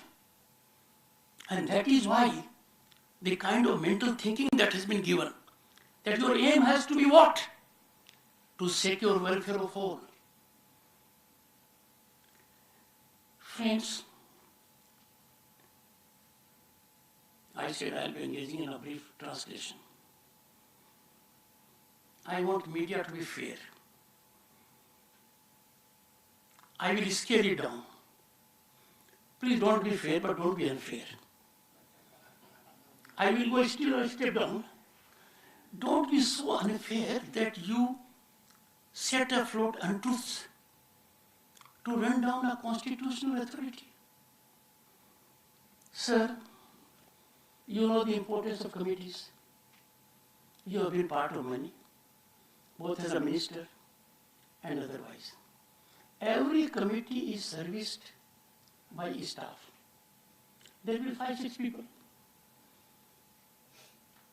And that is why the kind of mental thinking that has been given, that your aim has to be what? To secure welfare of all. Friends, I said I'll be engaging in a brief translation. I want media to be fair. I will scale it down. Please don't be fair, but don't be unfair. I will go still a step down. Don't be so unfair that you set afloat untruths to run down a constitutional authority. Sir, you know the importance of committees. You have been part of many, both as a minister and otherwise. Every committee is serviced by staff. There will be 5-6 people.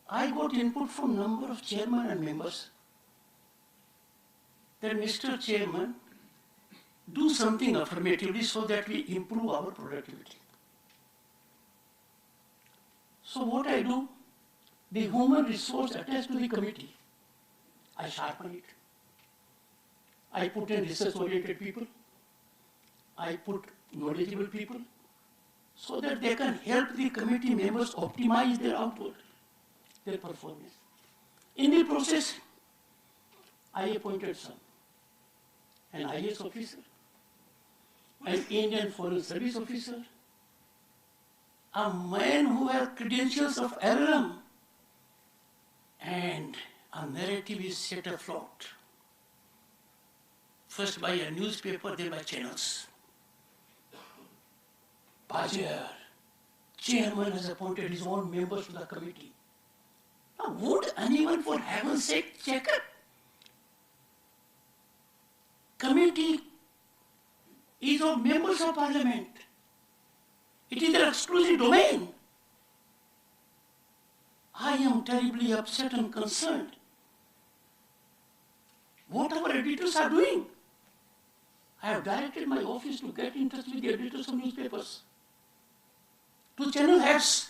I got input from number of chairmen and members that Mr. Chairman, do something affirmatively so that we improve our productivity. So what I do, the human resource attached to the committee, I sharpen it. I put in research-oriented people. I put knowledgeable people so that they can help the committee members optimize their output, their performance. In the process, I appointed an IAS officer, an Indian Foreign Service officer, a man who has credentials of LLM, and a narrative is set afloat. First by a newspaper, then by channels. Bajar, chairman has appointed his own members to the committee. Now, would anyone, for heaven's sake, check it? Committee is of members of parliament. It is their exclusive domain. I am terribly upset and concerned. What our editors are doing. I have directed my office to get in touch with the editors of newspapers, to channel heads.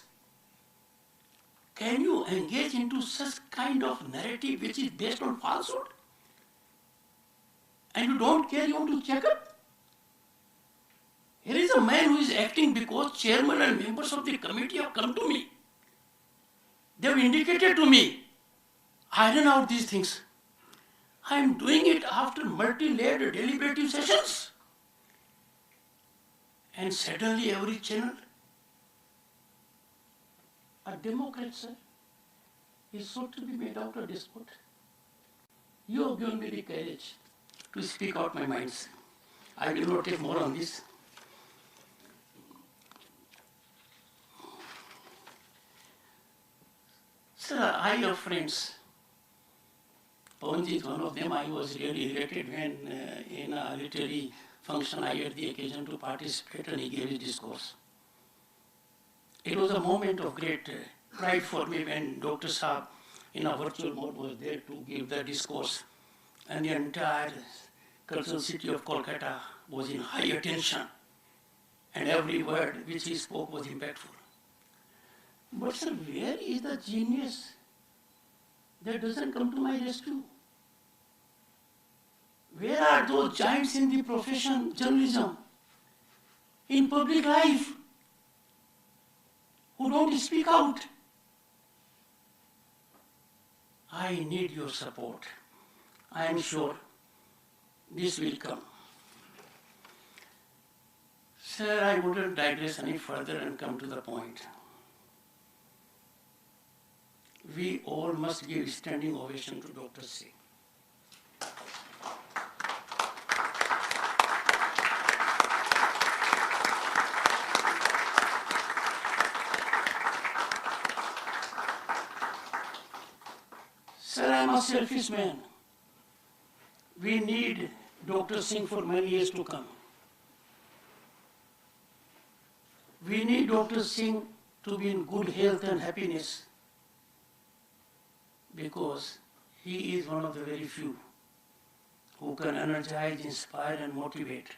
Can you engage into such kind of narrative which is based on falsehood? And you don't care, you want to check up? Here is a man who is acting because chairman and members of the committee have come to me. They have indicated to me, iron out these things. I am doing it after multi-layered deliberative sessions. And suddenly every channel, a democrat, sir, is sought to be made out a despot. You have given me the courage to speak out my mind. I will not take more on this. Sir, I have friends. Pawanji is one of them. I was really elated when in a literary function I had the occasion to participate and he gave his discourse. It was a moment of great pride for me when Dr. Saab in a virtual mode was there to give the discourse, and the entire cultural city of Kolkata was in high attention and every word which he spoke was impactful. But sir, where is the genius that doesn't come to my rescue? Where are those giants in the profession, journalism, in public life, who don't speak out? I need your support. I am sure this will come. Sir, I wouldn't digress any further and come to the point. We all must give standing ovation to Dr. Singh. Sir, I am a selfish man. We need Dr. Singh for many years to come. We need Dr. Singh to be in good health and happiness, because he is one of the very few who can energize, inspire, and motivate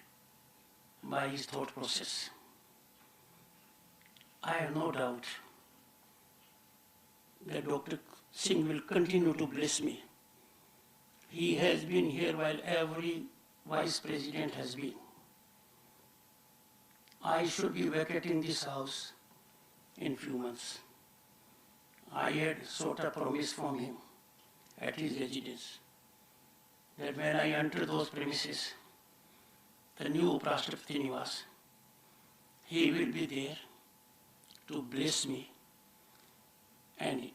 by his thought process. I have no doubt that Dr. Singh will continue to bless me. He has been here while every vice president has been. I should be vacating this house in few months. I had sought a promise from him at his residence that when I enter those premises, the new Uprashtrapati Niwas, he will be there to bless me. And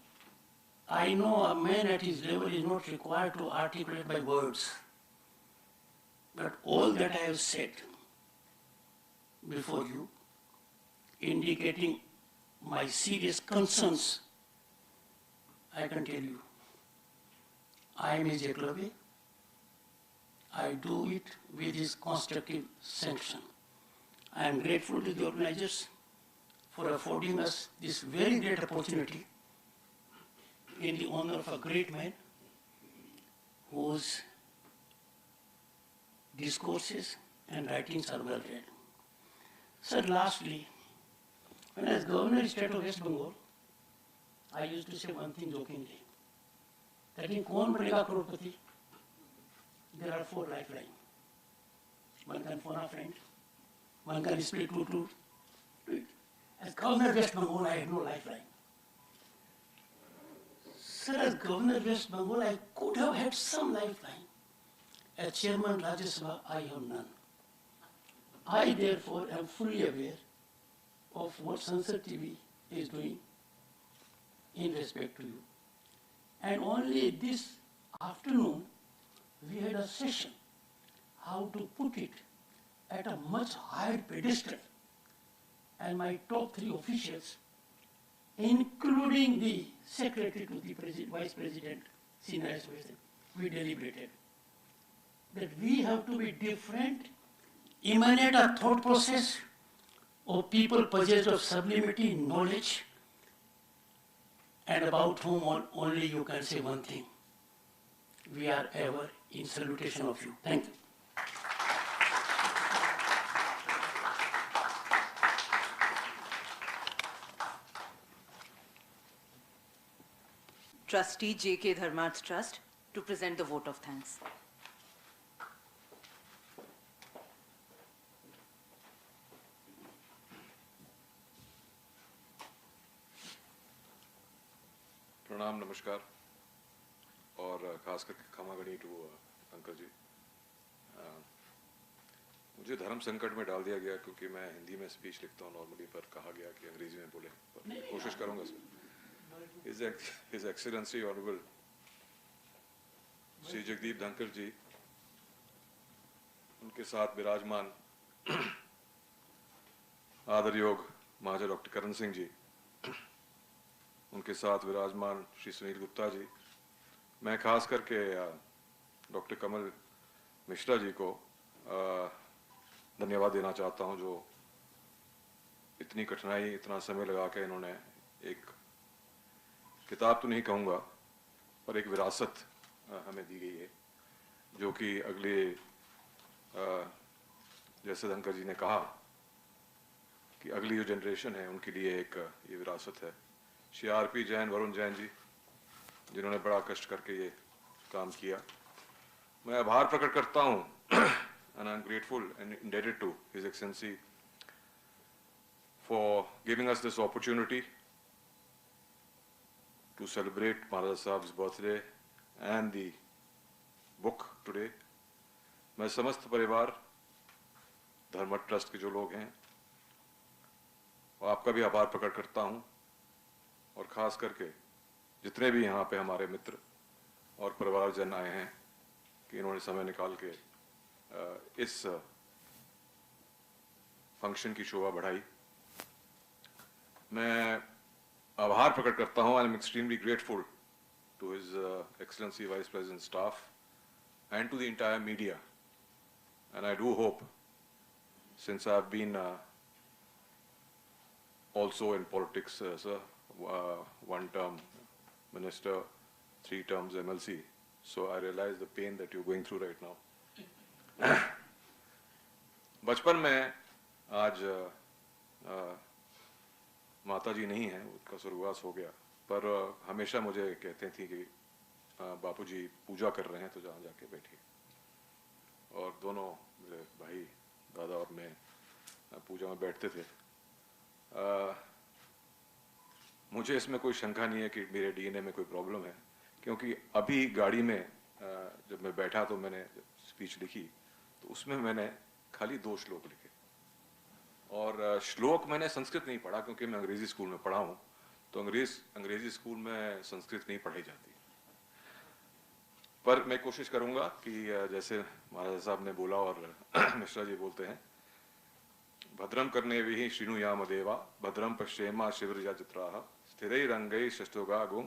I know a man at his level is not required to articulate by words, but all that I have said before you, indicating my serious concerns, I can tell you, I am his Eklavya. I do it with his constructive sanction. I am grateful to the organizers for affording us this very great opportunity in the honor of a great man whose discourses and writings are well read. Sir, lastly, when I was Governor of the State of West Bengal, I used to say one thing jokingly, लेकिन कौन बनेगा करोड़पति? There are 4 lifelines. One can phone a friend. One can split two. As Governor West Bengal, I had no lifeline. Sir, as Governor West Bengal, I could have had some lifeline. As Chairman Rajya Sabha, I have none. I therefore am fully aware of what Sansad TV is doing in respect to you. And only this afternoon, we had a session how to put it at a much higher pedestal. And my top 3 officials, including the secretary to the vice president, senior vice president, we deliberated that we have to be different, emanate a thought process of people possessed of sublimity knowledge, and about whom only you can say one thing: we are ever in salutation of you. Thank you. Trustee J.K. Dharmarth Trust to present the vote of thanks. प्रणाम, नमस्कार और खास करके खमागणी to uncle जी। मुझे धर्म संकट में डाल दिया गया क्योंकि मैं हिंदी में स्पीच लिखता हूँ नॉर्मली, पर कहा गया कि अंग्रेजी में बोले, पर कोशिश करूंगा sir. His excellency honourable Shri Jagdeep Dhankhar ji, उनके साथ विराजमान आदरयोग महाराजा डॉक्टर करण सिंह जी, उनके साथ विराजमान श्री सुनील गुप्ता जी, मैं खास करके डॉक्टर कमल मिश्रा जी को धन्यवाद देना चाहता हूं, जो इतनी कठिनाई, इतना समय लगा के इन्होंने एक किताब तो नहीं कहूँगा पर एक विरासत हमें दी गई है, जो कि अगले जैसे धनखड जी ने कहा कि अगली जो जनरेशन है उनके लिए एक ये विरासत है। श्री आर.पी. जैन, वरुण जैन जी, जिन्होंने बड़ा कष्ट करके ये काम किया, मैं आभार प्रकट करता हूँ and I'm grateful and indebted to His Excellency for giving us this opportunity to celebrate Maharaja Sahab's birthday and the book today. मैं समस्त परिवार धर्मठ ट्रस्ट के जो लोग हैं और आपका भी आभार प्रकट करता हूँ, और ख़ास करके जितने भी यहाँ पे हमारे मित्र और परिवारजन आए हैं कि इन्होंने समय निकाल के इस फंक्शन की शोभा बढ़ाई। मैं आभार प्रकट करता हूँ, I am extremely grateful to his excellency vice president staff and to the entire media, and I do hope, since I've been also in politics, sir, 1-term minister, 3 terms MLC, so I realize the pain that you're going through right now. बचपन में आज माता जी नहीं है, उनका स्वर्गवास हो गया, पर हमेशा मुझे कहते थी कि बापूजी पूजा कर रहे हैं तो जहाँ जाके बैठिए, और दोनों मेरे भाई, दादा और मैं पूजा में बैठते थे। मुझे इसमें कोई शंका नहीं है कि मेरे डीएनए में कोई प्रॉब्लम है, क्योंकि अभी गाड़ी में जब मैं बैठा तो मैंने स्पीच लिखी तो उसमें मैंने खाली 2 श्लोक लिखे, और श्लोक मैंने संस्कृत नहीं पढ़ा क्योंकि मैं अंग्रेजी स्कूल में पढ़ा हूँ, तो अंग्रेजी स्कूल में संस्कृत नहीं पढ़ाई जाती। पर मैं कोशिश करूंगा कि जैसे महाराजा साहब ने बोला और मिश्रा जी बोलते हैं, भद्रम करने भी श्रीनुयाम देवा, भद्रम पश्येमा शिवरजा चित्राः, स्थिरै रंगै षष्ठोगा गुं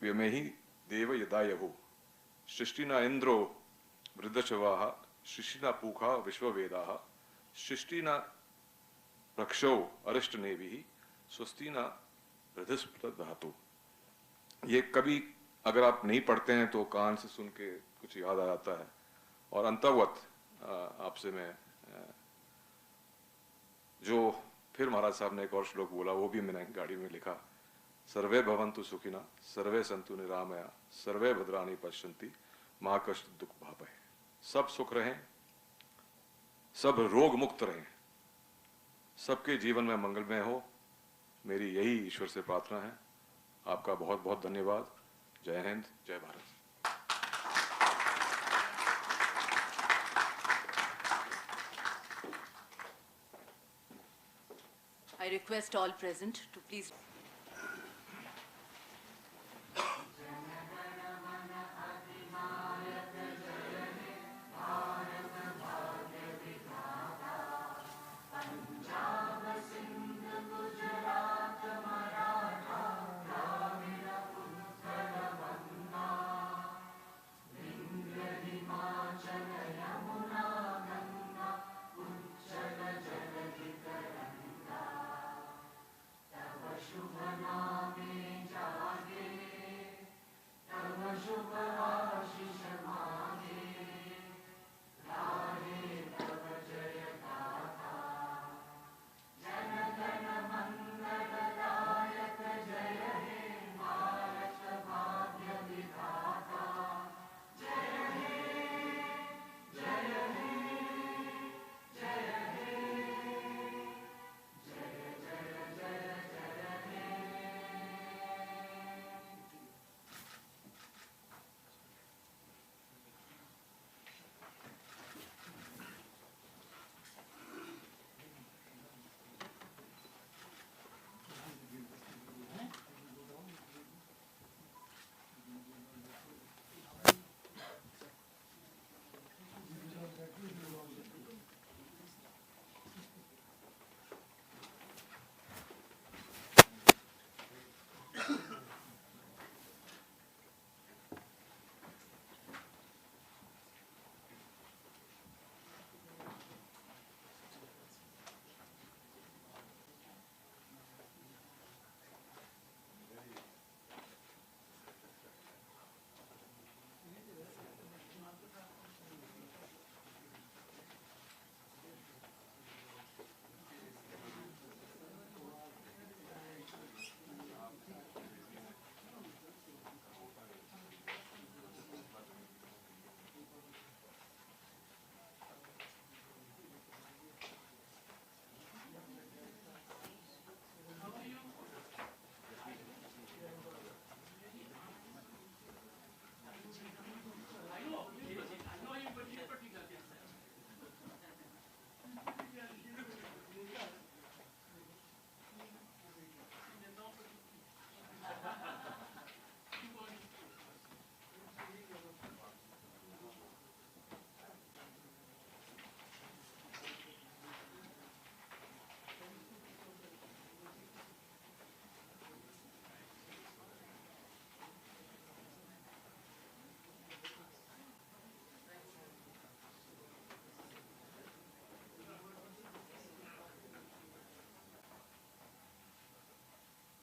व्यमेहि देव यदायहु, सृष्टिना इंद्रो वृद्धशवाः, सृष्टिना पूखा विश्ववेदाः, सृष्टिना रक्षौ अरिष्टनेभिः, स्वस्तिना हृदस्पृतधातु। ये कभी अगर आप नहीं पढ़ते हैं तो कान से सुन के कुछ याद आ जाता है, और अंतर्गत आपसे मैं जो फिर महाराज साहब ने एक और श्लोक बोला, वो भी मैंने गाड़ी में लिखा सर्वे भवन्तु सुखिनः, सर्वे सन्तु निरामया, सर्वे भद्राणि पश्यन्ति, मा कश्चित् दुःख भावः। सब सुख रहें, सब रोग मुक्त रहें, सबके जीवन में मंगलमय हो, मेरी यही ईश्वर से प्रार्थना है। आपका बहुत बहुत धन्यवाद। जय हिंद, जय Bharat. I request all present to please